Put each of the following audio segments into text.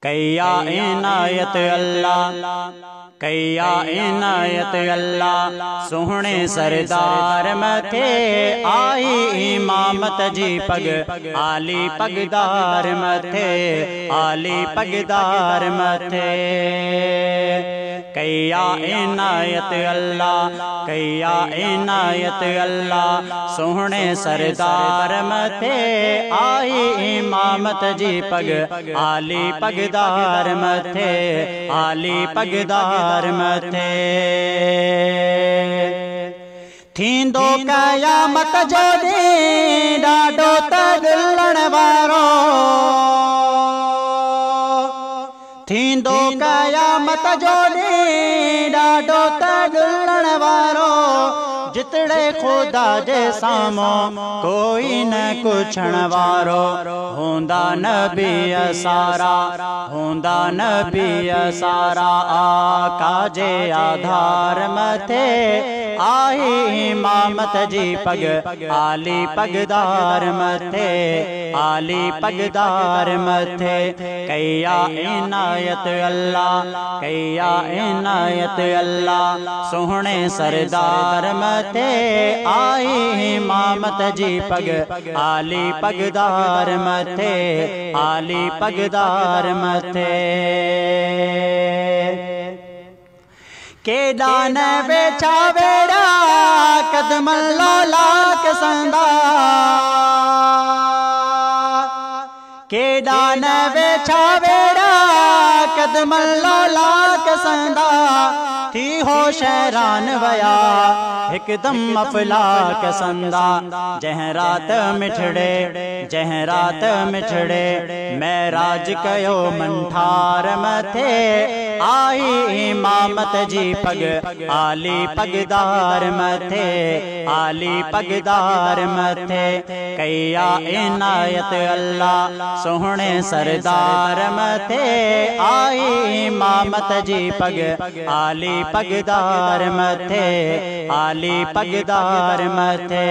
कैया इनायत अल्लाह, कैया इनायत अल्लाह। सोहने सरदार मथे आई इमामत जी पग, आली पगदार मथे, आली पगदार मथे। कैया इनायत अल्लाह, कैया इनायत अल्लाह। सोहने सरदार मथे आई इमामत जी पग, आली पगदार मथे, आली पगदार मथे। थींदो क़यामत जो ॾींहुं ॾाढो तगड़ण वारो, थींदो क़यामत जो ॾींहुं ॾाढो तगड़ण वारो। जितड़े खुदा जे साम्हूं कोई न कुछण वारो, होंदा नबी सारा, होंदा नबी सारा। आका जे आधार मथे आई इमामत जी पग, आली पगदार मथे, आली पगदार मथे। कैया इनायत अल्लाह, कैया इनायत अल्लाह। सोहने सरदार मथे आई इमामत जी पग, आली पगदार मथे, आली पगदार मथे। केॾा न वेठा वेड़ा कदमन लोलाक संदा, केॾा न वेठा वेड़ा कदमन लोलाक संदा। थी हो शहरान वया हिकदम अफलाक संदा। जंहिं रात मिठड़े, जंहिं रात मिठड़े महराज कयो मंठार मथे आई इमामत जी पग, आली पगदार मथे, आली पगदार मथे। कैया इनायत अल्लाह। सोहने सरदार मथे आई इमामत जी पग, आली पगदार मथे, आली पगदार मथे।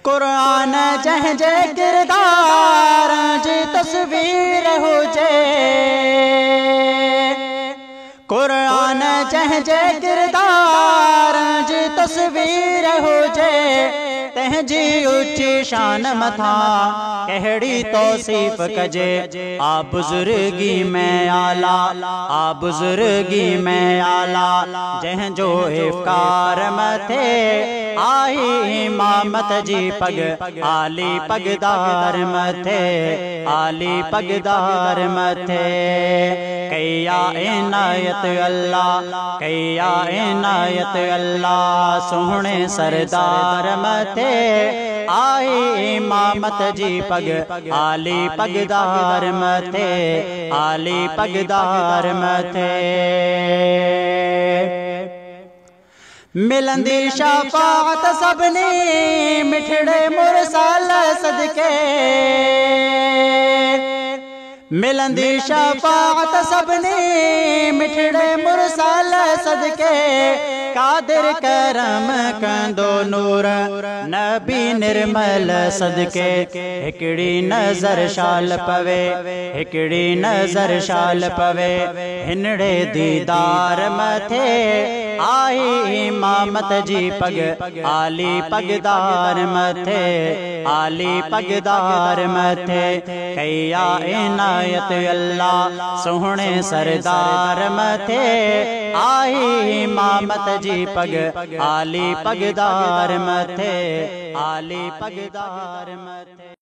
कुरान जंहिं जे किरदार जी तस्वीर हुजे, कुरान जंहिं जे किरदार जी तस्वीर हुजे। तंहिंजी उची शान मथा कहिड़ी तौसीफ़ कजे। आ बुज़ुर्गी में आला, आ बुज़ुर्गी में आला। जंहिंजो इफ़्कार मथे आई इमामत जी पग, आली पगदार मथे, आली पगदार मथे। कैया इनायत अल्लाह, कैया इनायत अल्लाह। सोहने सरदार मथे आई इमामत जी पग, आली पगदार मथे, आली पगदार मथे। मिलंदी शफाअत सभिनी मिठड़े मुरसल सदके, मिलंदी शफाअत सभिनी मिठड़े मुरसल सदके। कादिर करम कंदो नूर नबी निर्मल सदके। हिकड़ी नजर शाल पवे, हिकड़ी नजर शाल पवे। हिनड़े दीदार मथे आई इमामत जी पग, आली पगदार मथे, आली पगदार मथे। कैया इनायत अल्लाह। सोहने सरदार मथे आई इमामत जी पग, आली पगदार मथे, आली पगदार मथे।